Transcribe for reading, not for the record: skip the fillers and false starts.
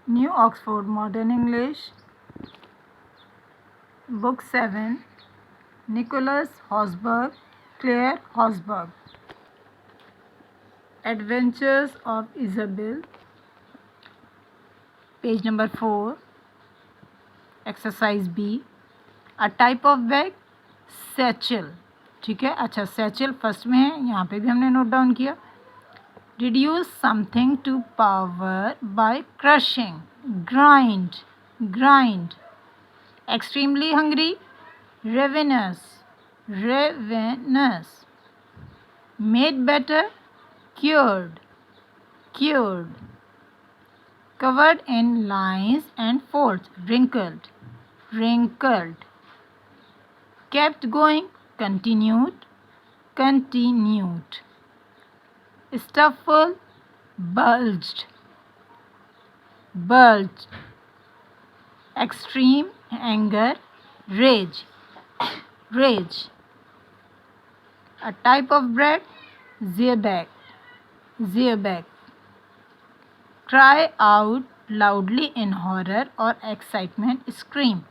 New Oxford Modern English, Book 7, Nicholas Hosberg, Claire Hosberg. Adventures of Isabel, page number 4, exercise B. A type of bag, satchel. ठीक है, अच्छा satchel first में है, यहाँ पे भी हमने नोट डाउन किया. Reduce something to power by crushing, grind. Extremely hungry, ravenous. Made better, cured. Covered in lines and folds, wrinkled. Kept going, continued. Stuffed full, bulged. Extreme anger, rage. A type of bread, zerbak. Cry out loudly in horror or excitement, scream.